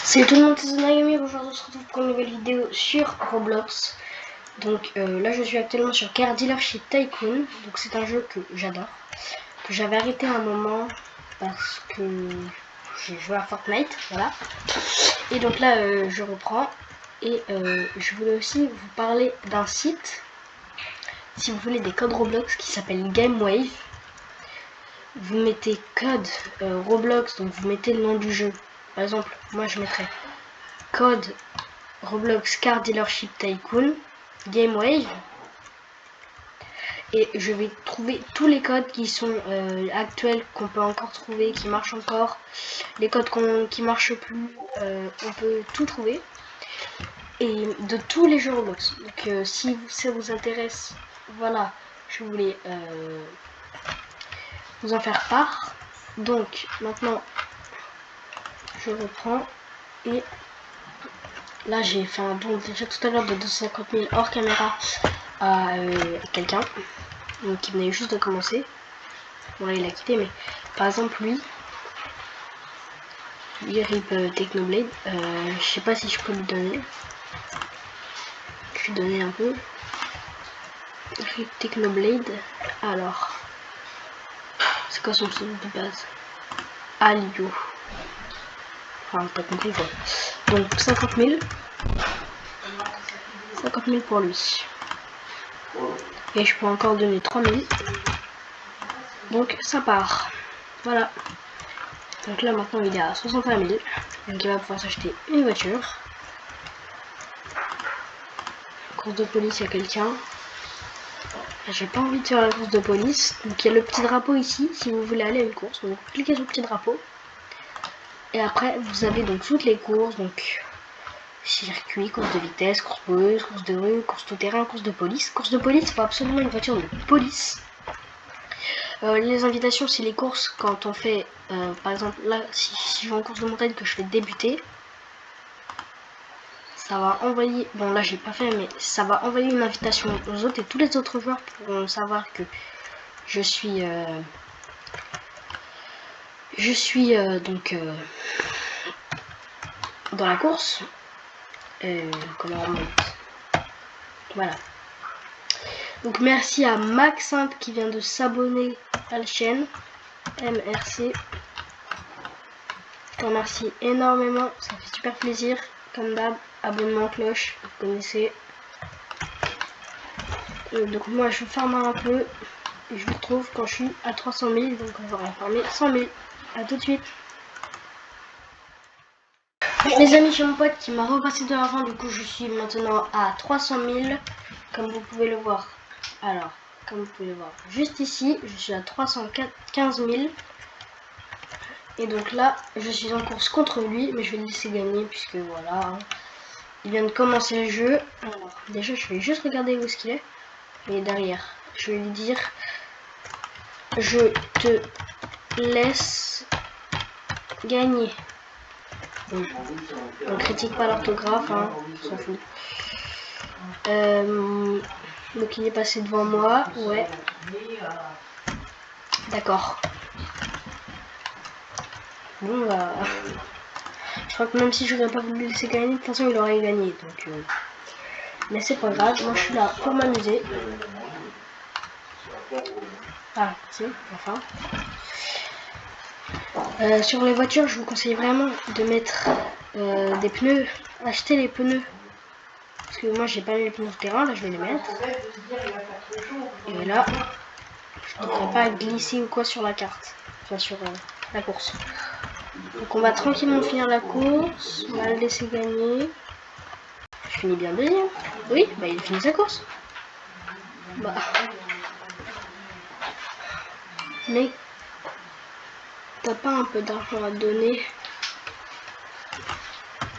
Salut tout le monde, c'est Nagami. Aujourd'hui on se retrouve pour une nouvelle vidéo sur Roblox. Donc là je suis actuellement sur Car Dealership Tycoon. Donc c'est un jeu que j'adore, que j'avais arrêté à un moment parce que j'ai joué à Fortnite, voilà. Et donc là je reprends et je voulais aussi vous parler d'un site, si vous voulez des codes Roblox, qui s'appelle GameWave. Vous mettez code Roblox, donc vous mettez le nom du jeu. Par exemple, moi je mettrais code Roblox Car Dealership Tycoon GameWave, et je vais trouver tous les codes qui sont actuels, qu'on peut encore trouver, qui marchent encore, les codes qui marchent plus, on peut tout trouver, et de tous les jeux Roblox. Donc si ça vous intéresse, voilà, je voulais vous en faire part. Donc maintenant je reprends, et là j'ai fait un don déjà tout à l'heure de 250 000 hors caméra à quelqu'un qui venait juste de commencer. Voilà, il a quitté, mais par exemple lui RIP Technoblade, je sais pas si je peux lui donner. Je lui donner un peu. RIP Technoblade. Alors, c'est quoi son pseudo de base? Alio. Enfin, t'as compris quoi. Donc 50 000. 50 000 pour lui. Et je peux encore donner 3 000. Donc ça part. Voilà. Donc là maintenant il est à 61 000. Donc il va pouvoir s'acheter une voiture. Course de police, il y a quelqu'un. J'ai pas envie de faire la course de police. Donc il y a le petit drapeau ici, si vous voulez aller à une course. Donc cliquez sur le petit drapeau. Et après vous avez donc toutes les courses. Donc circuit, course de vitesse, course boueuse, course de rue, course tout terrain, course de police. Course de police, il faut absolument une voiture de police. Les invitations, c'est les courses quand on fait, par exemple là, si je vais en course de montagne que je fais débuter, ça va envoyer, bon là j'ai pas fait, mais ça va envoyer une invitation aux autres, et tous les autres joueurs pourront savoir que je suis donc dans la course. Comment on monte, voilà. Donc merci à Maxinte qui vient de s'abonner à la chaîne. MRC, je te remercie énormément, ça fait super plaisir. Comme d'hab, abonnement, cloche, vous connaissez. Donc moi je farme un peu et je vous retrouve quand je suis à 300 000. Donc on va farmer 100 000. A tout de suite. Les amis, j'ai mon pote qui m'a repassé de l'argent, du coup je suis maintenant à 300 000 comme vous pouvez le voir. Alors, comme vous pouvez le voir juste ici, je suis à 315 000. Et donc là, je suis en course contre lui, mais je vais le laisser gagner puisque voilà, hein, il vient de commencer le jeu. Alors déjà, je vais juste regarder où est-ce qu'il est. Et derrière, je vais lui dire: je te laisse gagner. On critique pas l'orthographe, hein, on s'en fout. Donc il est passé devant moi, ouais. D'accord. Bon bah, je crois que même si je n'aurais pas voulu le laisser gagner, de toute façon il aurait gagné. Donc, mais c'est pas grave, moi je suis là pour m'amuser. Ah, si, enfin. Sur les voitures, je vous conseille vraiment de mettre des pneus, acheter les pneus. Parce que moi j'ai pas mis les pneus de terrain, là je vais les mettre. Et là, je ne devrais pas glisser ou quoi sur la carte, enfin sur la course. Donc on va tranquillement finir la course, on va le laisser gagner. Je finis bien deuxième. Oui, bah il finit sa course. Bah. Mais t'as pas un peu d'argent à donner?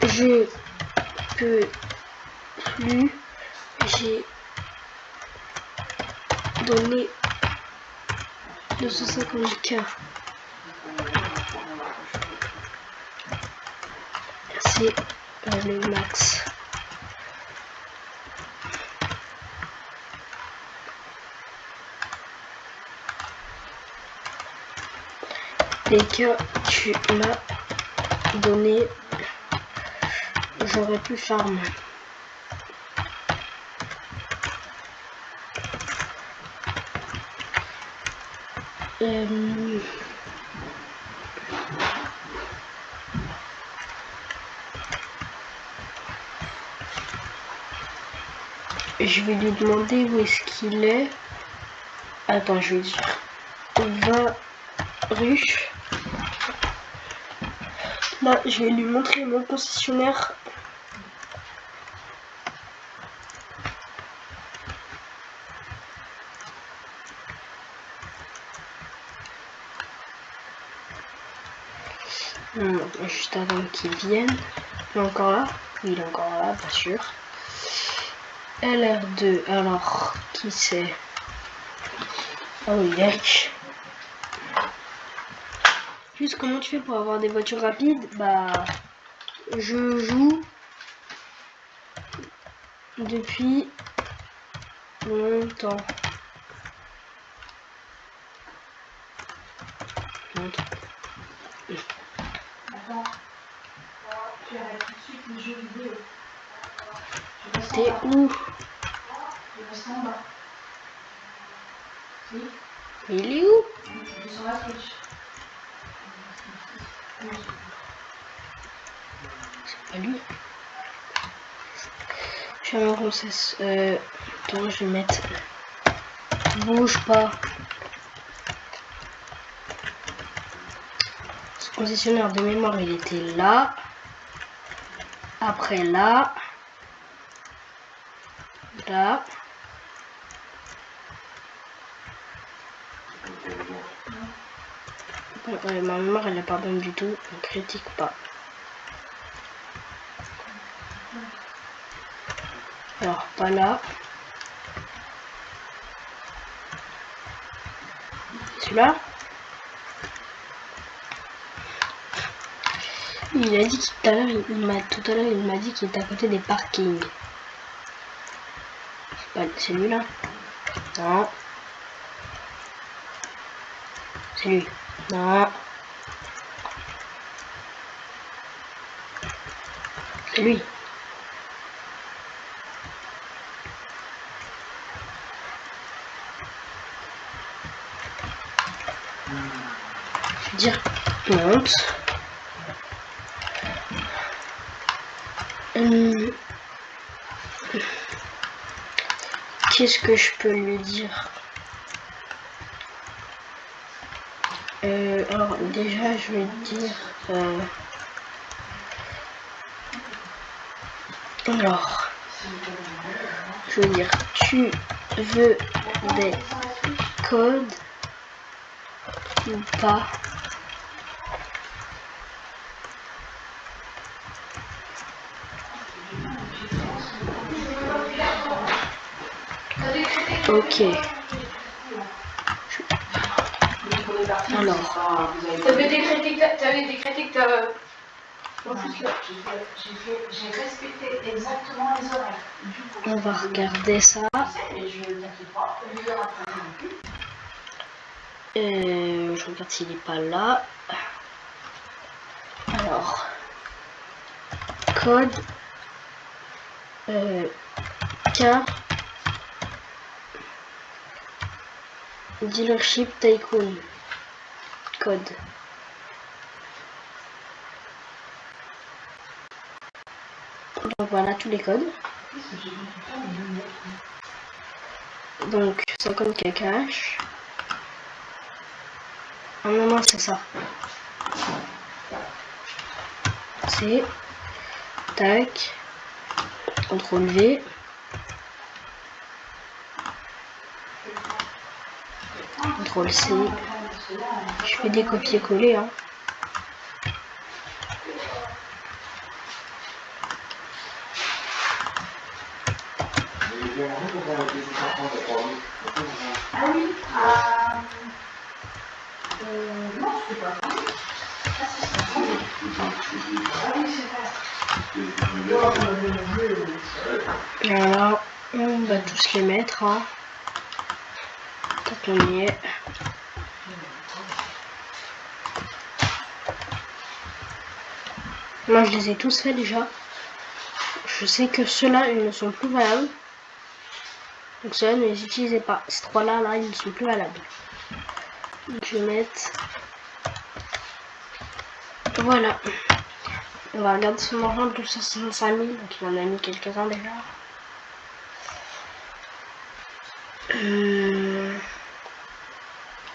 Je peux plus. J'ai donné 250 000. C'est le max. Les que tu m'as donné j'aurais pu farm. Je vais lui demander où est-ce qu'il est. Attends, je vais dire. Va ruche. Là, je vais lui montrer mon concessionnaire. Juste avant qu'il vienne. Il est encore là? Oui, il est encore là, bien sûr. LR2, alors, qui c'est? Oh, yuck. Juste, comment tu fais pour avoir des voitures rapides? Bah, je joue depuis longtemps. Attends, tu arrêtes tout de suite les jeux vidéo. T'es où? Tu restes en bas. Si? Il est où? Tu es sur la Twitch. C'est pas lui. Je suis en grossesse. Attends, je vais mettre. Bouge pas. Ce concessionnaire de mémoire, il était là. Après là. Là. Ma mémoire, elle est pas bonne du tout. Ne critique pas. Alors, pas là. Celui-là. Il a dit qu'il tout à l'heure, il m'a dit qu'il était à côté des parkings. C'est lui là? Non. C'est lui. Non. C'est lui. Je veux dire, monte. Qu'est-ce que je peux lui dire? Alors déjà je vais dire alors je veux dire tu veux des codes ou pas? Ok. Alors. T'avais décrété que t'avais. J'ai respecté exactement les horaires. On va regarder ça. Je regarde s'il n'est pas là. Alors. Code. Car. Dealership Tycoon. Code. Donc voilà tous les codes. Donc 50 cash. Ah non, c'est ça. C'est tac. CTRL V. CTRL C. Je fais des copier-coller. Hein. Ah oui, non, c'est pas ça. Ah oui, c'est ça. Alors, on va tous les mettre. Hein. Quand on y est. Moi, je les ai tous faits déjà. Je sais que ceux-là, ils ne sont plus valables. Donc ceux-là, ne les utilisez pas. Ces trois-là, là, ils ne sont plus valables. Donc je vais mettre... Voilà. On va regarder son argent, 265 000. Donc il en a mis quelques-uns déjà.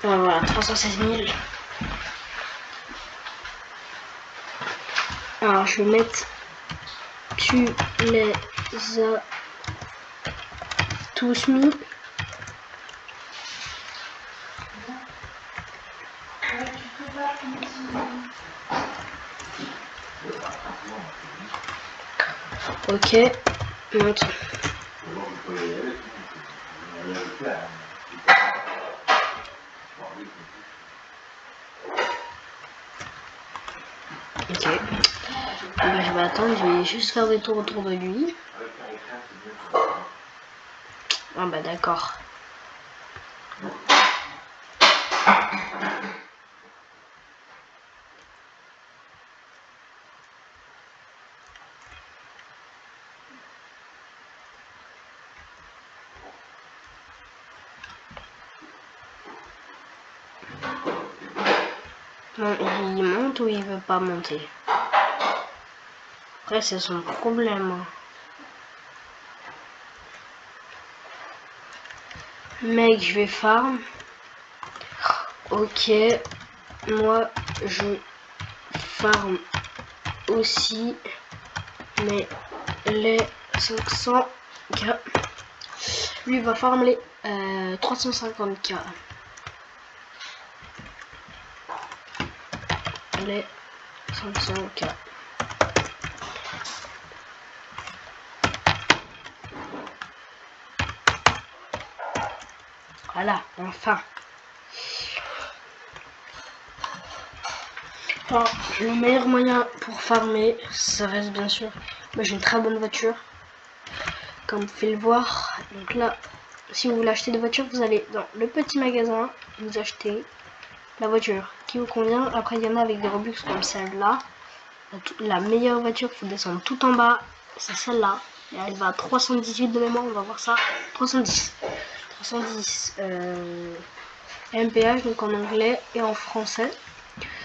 Voilà, 316 000. Alors je vais mettre... Tu les as tous mis. Ok. Montre. Ok. Bah, je vais attendre, je vais juste faire des tours autour de lui. Ah bah d'accord. Non, il monte ou il veut pas monter? Après c'est son problème. Mec, je vais farm. Ok. Moi, je farm aussi. Mais les 500k. Lui va farm les 350k. Les 500k. Voilà, enfin. Alors, le meilleur moyen pour farmer, ça reste bien sûr. Moi j'ai une très bonne voiture. Comme vous pouvez le voir. Donc là, si vous voulez acheter des voitures, vous allez dans le petit magasin, vous achetez la voiture qui vous convient. Après, il y en a avec des Robux comme celle-là. La meilleure voiture, il faut descendre tout en bas. C'est celle-là. Et elle va à 318 de mémoire, on va voir ça. 310. 310 MPH, donc en anglais et en français.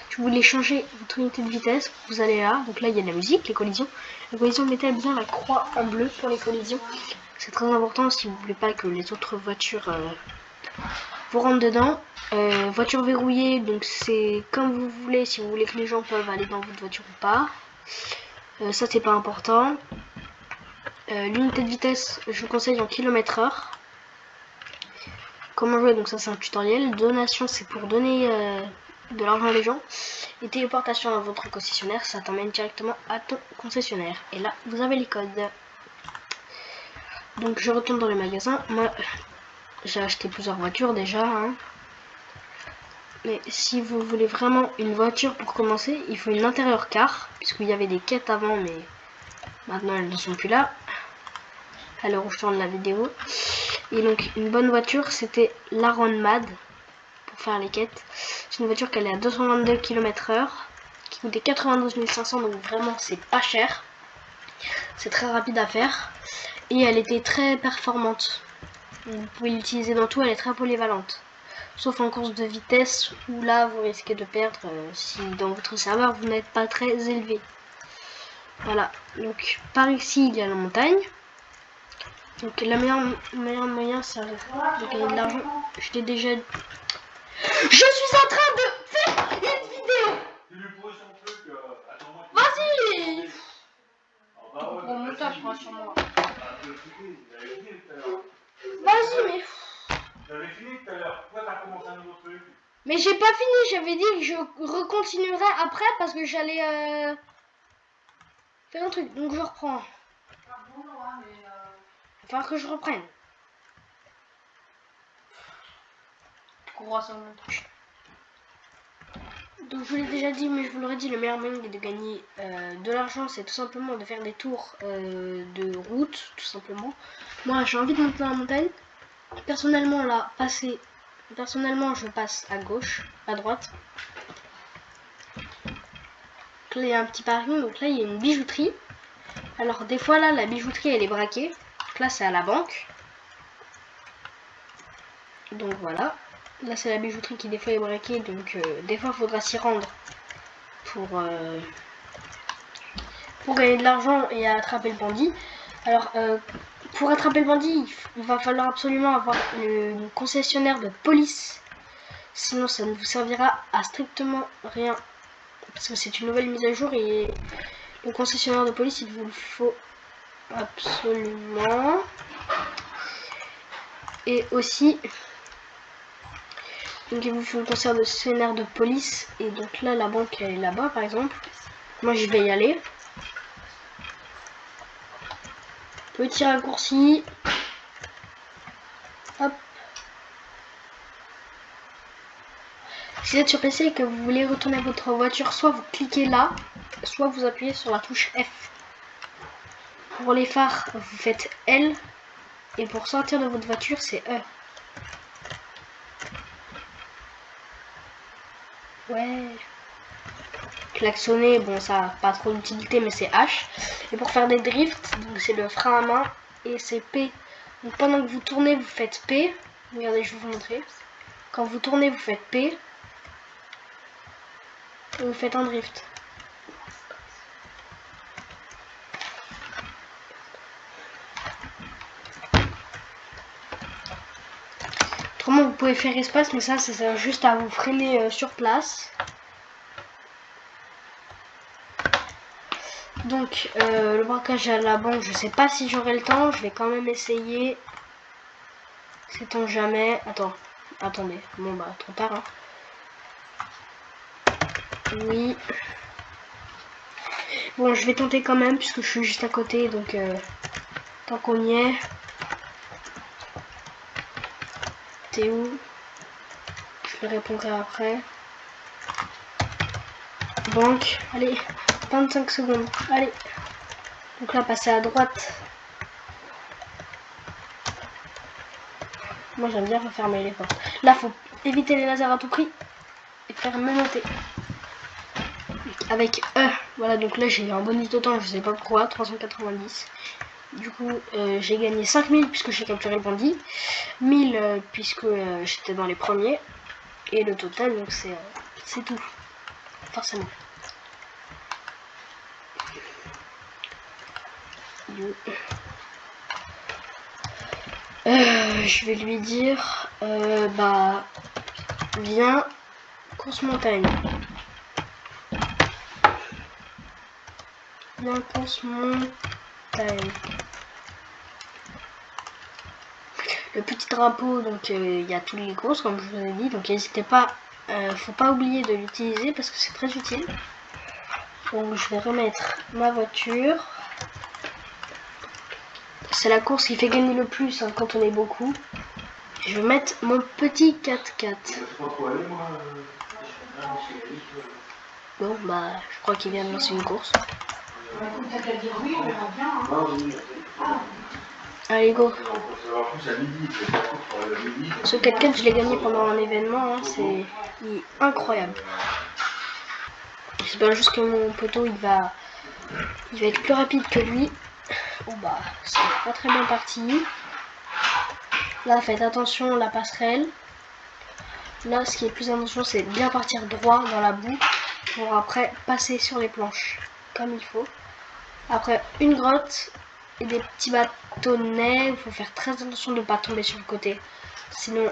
Si vous voulez changer votre unité de vitesse, vous allez là. Donc là, il y a de la musique, les collisions. Les collisions, mettez bien la croix en bleu pour les collisions. C'est très important si vous voulez pas que les autres voitures vous rentrent dedans. Voiture verrouillée, donc c'est comme vous voulez, si vous voulez que les gens peuvent aller dans votre voiture ou pas. Ça, c'est pas important. L'unité de vitesse, je vous conseille en km/h. Comment jouer, donc ça c'est un tutoriel. Donation, c'est pour donner de l'argent aux gens. Et téléportation à votre concessionnaire, ça t'emmène directement à ton concessionnaire. Et là, vous avez les codes. Donc je retourne dans le magasin. Moi, j'ai acheté plusieurs voitures déjà. Hein. Mais si vous voulez vraiment une voiture pour commencer, il faut une intérieure car. Puisqu'il y avait des quêtes avant, mais maintenant elles ne sont plus là. À l'heure où je tourne la vidéo. Et donc une bonne voiture, c'était l'Aron Mad. Pour faire les quêtes. C'est une voiture qui allait à 222 km/h. Qui coûtait 92 500. Donc vraiment, c'est pas cher. C'est très rapide à faire. Et elle était très performante. Vous pouvez l'utiliser dans tout, elle est très polyvalente. Sauf en course de vitesse où là vous risquez de perdre si dans votre serveur vous n'êtes pas très élevé. Voilà, donc par ici il y a la montagne. Donc le meilleur moyen c'est de gagner de l'argent. Je t'ai déjà... Je suis en train de faire une vidéo. Vas-y. Pour le montage, rassure-moi. Vas-y, mais... J'avais fini tout à l'heure. Pourquoi t'as commencé un nouveau truc? Mais j'ai pas fini, j'avais dit que je recontinuerai après parce que j'allais faire un truc. Donc je reprends. Il va falloir que je reprenne. Donc je vous l'ai déjà dit, mais je vous l'aurais dit, le meilleur moyen de gagner de l'argent, c'est tout simplement de faire des tours de route, tout simplement. Moi, j'ai envie de monter dans la montagne. Personnellement, là, personnellement, je passe à gauche, à droite. Donc là, il y a un petit parking, donc là, il y a une bijouterie. Alors des fois là la bijouterie elle est braquée. Donc là c'est à la banque. Donc voilà. Là c'est la bijouterie qui des fois est braquée. Donc des fois il faudra s'y rendre pour gagner de l'argent et attraper le bandit. Alors pour attraper le bandit il va falloir absolument avoir une concessionnaire de police. Sinon ça ne vous servira à strictement rien. Parce que c'est une nouvelle mise à jour et le concessionnaire de police il vous le faut absolument. Et aussi donc il vous faut le concessionnaire de police. Et donc là la banque elle est là-bas par exemple. Moi je vais y aller. Petit raccourci. Hop. Si vous êtes sur PC et que vous voulez retourner votre voiture, soit vous cliquez là, soit vous appuyez sur la touche F. Pour les phares, vous faites L. Et pour sortir de votre voiture, c'est E. Ouais. Klaxonner, bon ça n'a pas trop d'utilité, mais c'est H. Et pour faire des drifts, donc c'est le frein à main et c'est P. Donc pendant que vous tournez, vous faites P. Regardez, je vais vous montrer. Quand vous tournez, vous faites P. Et vous faites un drift. Autrement, vous pouvez faire espace, mais ça sert juste à vous freiner sur place. Donc, le braquage à la banque, je sais pas si j'aurai le temps. Je vais quand même essayer. Sait-on jamais. Attendez. Bon, bah, trop tard. Hein. Oui. Bon, je vais tenter quand même, puisque je suis juste à côté. Donc, tant qu'on y est. T'es où? Je lui répondrai après. Banque. Allez. 25 secondes. Allez. Donc là, passer à droite. Moi, j'aime bien refermer les portes. Là, faut éviter les lasers à tout prix. Et faire menotter. Avec E. Voilà, donc là, j'ai eu un bonus de temps. Je sais pas pourquoi. 390. Du coup, j'ai gagné 5000 puisque j'ai capturé le bandit. 1000 puisque j'étais dans les premiers. Et le total, donc c'est tout. Forcément. Je vais lui dire, bah, viens, course montagne. Viens, course montagne. Le petit drapeau, donc il y a toutes les courses, comme je vous ai dit, donc n'hésitez pas, faut pas oublier de l'utiliser parce que c'est très utile. Donc je vais remettre ma voiture. C'est la course qui fait gagner le plus hein, quand on est beaucoup. Je vais mettre mon petit 4x4. Bon bah je crois qu'il vient de lancer une course. Allez go. Ce 4x4 je l'ai gagné pendant un événement, hein, c'est incroyable. J'espère juste que mon poteau il va être plus rapide que lui. Bon bah c'est pas très bien parti. Là faites attention la passerelle. Là ce qui est plus attention c'est bien partir droit dans la boue pour après passer sur les planches comme il faut. Après une grotte et des petits bâtonnets, il faut faire très attention de ne pas tomber sur le côté. Sinon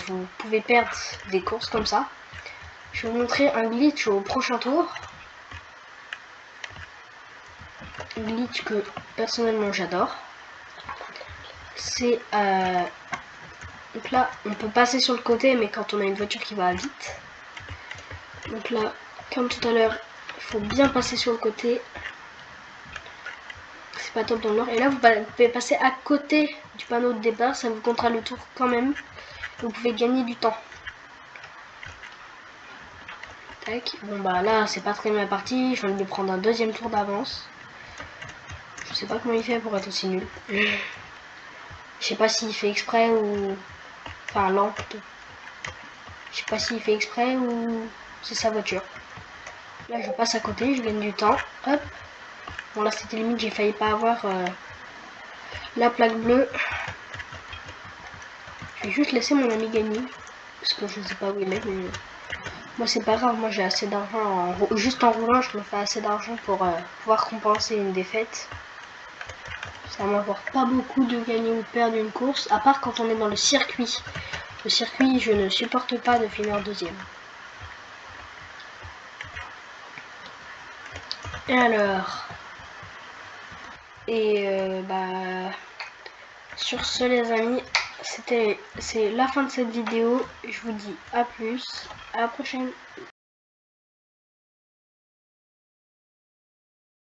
vous pouvez perdre des courses comme ça. Je vais vous montrer un glitch au prochain tour. Un glitch que personnellement j'adore. C'est donc là on peut passer sur le côté mais quand on a une voiture qui va vite. Donc là comme tout à l'heure il faut bien passer sur le côté. C'est pas top dans le nord. Et là vous pouvez passer à côté du panneau de départ, ça vous comptera le tour quand même. Vous pouvez gagner du temps. Tac. Bon bah là c'est pas très bien parti, je viens de prendre un deuxième tour d'avance. Je sais pas comment il fait pour être aussi nul. Je sais pas s'il fait exprès ou... Enfin lent plutôt. Je sais pas s'il fait exprès ou c'est sa voiture. Là je passe à côté, je gagne du temps. Hop. Bon là c'était limite, j'ai failli pas avoir la plaque bleue. Je vais juste laisser mon ami gagner. Parce que je sais pas où il est, mais moi c'est pas grave, moi j'ai assez d'argent. Juste en roulant, je me fais assez d'argent pour pouvoir compenser une défaite. Ça m'apporte pas beaucoup de gagner ou de perdre une course, à part quand on est dans le circuit. Le circuit, je ne supporte pas de finir deuxième. Et alors, sur ce les amis, c'est la fin de cette vidéo. Je vous dis à plus, à la prochaine.